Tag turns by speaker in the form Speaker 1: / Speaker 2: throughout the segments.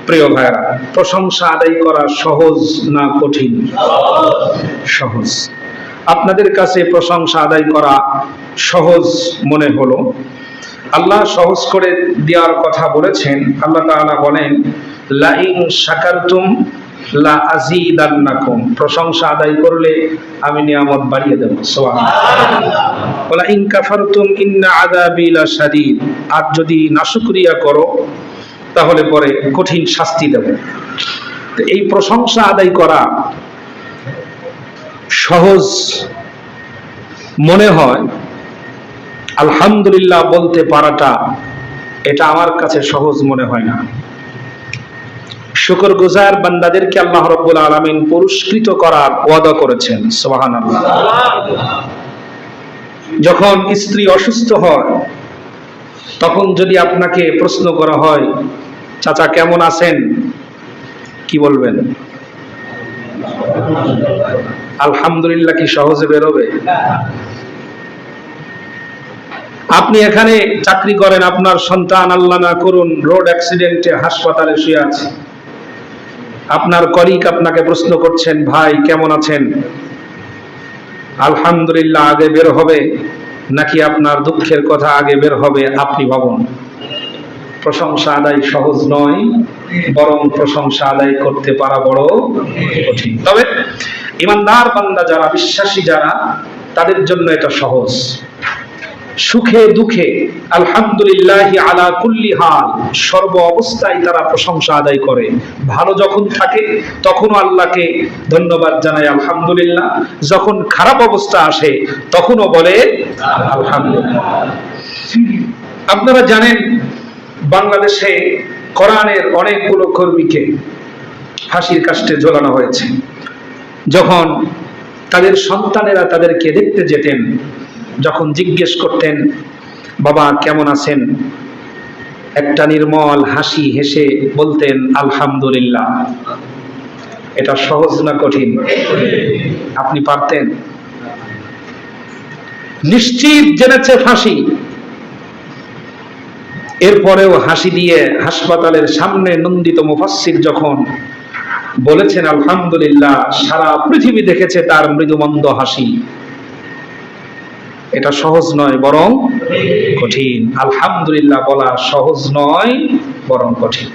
Speaker 1: প্রিয় ভাইরা, প্রশংসা আদায় করা সহজ না কঠিন? সহজ। আপনাদের কাছে প্রশংসা আদায় করা সহজ মনে হলো। আল্লাহ সহজ করে দেওয়ার কথা বলেছেন। আল্লাহ তাআলা বলেন, লাইন শাকারতুম লা আযীদান্নাকুম, প্রশংসা আদায় করলে আমি নিয়ামত বাড়িয়ে দেব। সুবহানাল্লাহ। ওয়া ইন কাফারতুম ইন্না আযাবি লাশাদীদ, আর যদি নাশুকরিয়া করো তাহলে পরে কঠিন শাস্তি দেব। তো এই প্রশংসা আদায় করা সহজ মনে হয়, আলহামদুলিল্লাহ বলতে পারাটা এটা আমার কাছে সহজ মনে হয় না। শুকরগুজার বান্দাদেরকে আল্লাহ রাব্বুল আলামিন পুরস্কৃত করার ওয়াদা করেছেন। সুবহানাল্লাহ। যখন স্ত্রী অসুস্থ হয় তখন যদি আপনাকে প্রশ্ন করা হয়, চাচা কেমন আছেন, কি বলবেন? আলহামদুলিল্লাহ কি সহজে বেরোবে? আপনি এখানে চাকরি করেন, আপনার সন্তান আল্লাহ না করুন রোড অ্যাক্সিডেন্টে হাসপাতালে শুয়ে আছে, আপনার কলিগ আপনাকে প্রশ্ন করছেন, ভাই কেমন আছেন? আলহামদুলিল্লাহ আগে বের হবে নাকি আপনার দুঃখের কথা আগে বের হবে আপনি ভাবুন। প্রশংসা আদায় সহজ নয়, বরং প্রশংসা আদায় করতে পারা বড় কঠিন। তবে ইমানদার বান্দা যারা, বিশ্বাসী যারা, তাদের জন্য এটা সহজ। সুখে দুঃখে আলহামদুলিল্লাহি আলা কুল্লি হাল, সর্ব অবস্থায় তারা প্রশংসা আদায় করে। ভালো যখন থাকে তখনও আল্লাহকে ধন্যবাদ জানায় আলহামদুলিল্লাহ, যখন খারাপ অবস্থা আসে তখনও বলে আলহামদুলিল্লাহ। আপনারা জানেন বাংলাদেশে কোরআনের অনেকগুলো কর্মীকে ফাঁসির কাস্টে ঝোলানো হয়েছে। যখন তাদের সন্তানেরা তাদেরকে দেখতে যেতেন, যখন জিজ্ঞেস করতেন বাবা কেমন আছেন, একটা নির্মল হাসি হেসে বলতেন আলহামদুলিল্লাহ। এটা সহজ না কঠিন? আপনি পারতেন? নিশ্চিত জেনেছে ফাঁসি, এরপরেও হাসি দিয়ে হাসপাতালের সামনে নন্দিত মুফাসসির যখন বলেছেন আলহামদুলিল্লাহ, সারা পৃথিবী দেখেছে তার মৃদুমন্দ হাসি। এটা সহজ নয় বরং কঠিন। আলহামদুলিল্লাহ বলা সহজ নয় বরং কঠিন।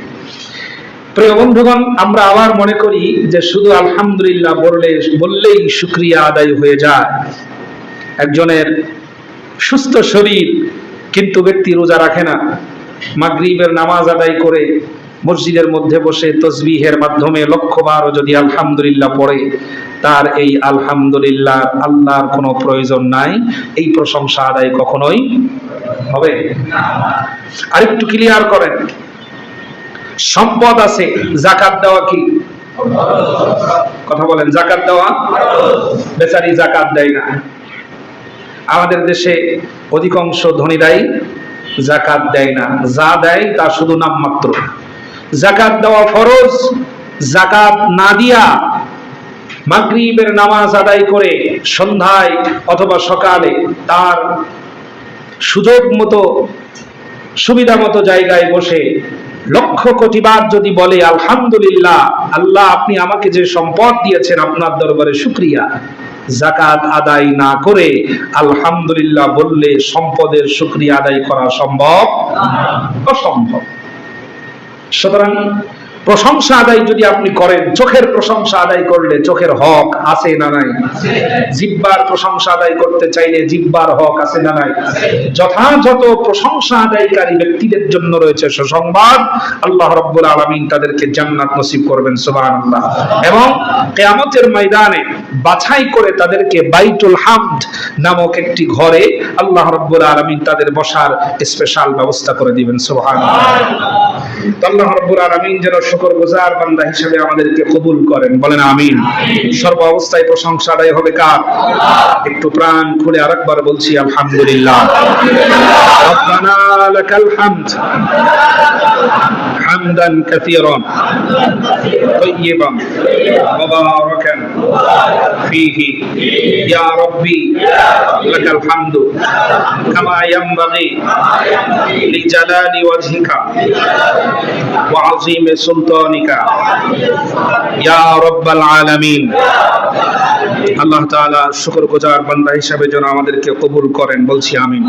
Speaker 1: প্রিয় বন্ধুগণ, আমরা আবার মনে করি যে শুধু আলহামদুলিল্লাহ বললেই শুকরিয়া আদায় হয়ে যায়। একজনের সুস্থ শরীর কিন্তু ব্যক্তি রোজা রাখে না, মাগরিবের নামাজ আদায় করে মসজিদের মধ্যে বসে তসবিহের মাধ্যমে লক্ষবারও যদি আলহামদুলিল্লাহ পড়ে, তার এই আলহামদুলিল্লাহ আল্লাহর কোনো প্রয়োজন নাই, এই প্রশংসা আদায় কখনোই হবে না। আরেকটু ক্লিয়ার করেন, সম্পদ আছে, যাকাত দেওয়া কি? কথা বলেন, যাকাত দেওয়া? বেচারি যাকাত দেয় না। আমাদের দেশে অধিকাংশ ধনীরাই যাকাত দেয় না, যা দেয় তা শুধু নামমাত্র। যাকাত দেওয়া ফরজ। যাকাত না দিয়া মাগরিবের নামাজ আদায় করে সন্ধ্যায় অথবা সকালে তার সুযোগ মতো সুবিধা মতো জায়গায় বসে লক্ষ কোটি বার যদি বলে আলহামদুলিল্লাহ, আল্লাহ আপনি আমাকে যে সম্পদ দিয়েছেন আপনার দরবারে শুকরিয়া, যাকাত আদায় না করে আলহামদুলিল্লাহ বললে সম্পদের শুকরিয়া আদায় করা সম্ভব? অসম্ভব। সুতরাং প্রশংসা আদায় যদি আপনি করেন, চোখের প্রশংসা আদায় করলে চোখের হক আছে না নাই? জিহ্বার প্রশংসা আদায় করতে চাইলে জিহ্বার হক আছে না নাই? যথাযথ প্রশংসা আদায়কারী ব্যক্তিদের জন্য রয়েছে সুসংবাদ, আল্লাহ রাব্বুল আলামিন তাদেরকে জান্নাত নসিব করবেন। সুবহানাল্লাহ। এবং কিয়ামতের ময়দানে বাছাই করে তাদেরকে বাইতুল হামদ নামক একটি ঘরে আল্লাহ রাব্বুল আলামিন তাদের বসার স্পেশাল ব্যবস্থা করে দিবেন। সুবহানাল্লাহ। আল্লাহ রাব্বুল আলামিন যেন শুকরগুজার বান্দা হিসেবে আমাদেরকে কবুল করেন, বলেন আমিন। সর্ব অবস্থায় প্রশংসা আদায় হবে কার? একটু প্রাণ খুলে আরেকবার বলছি আলহামদুলিল্লাহ। রব্বানা লাকাল হামদ حمدا كثيرا طيبا مباركا فيه يا ربي لك الحمد كما ينبغي لجلال وجهك وعظيم سلطانك يا رب العالمين আল্লাহ তাআলা শুকরগুজার বান্দা হিসেবে যেন আমাদেরকে কবুল করেন, বলছি আমিন।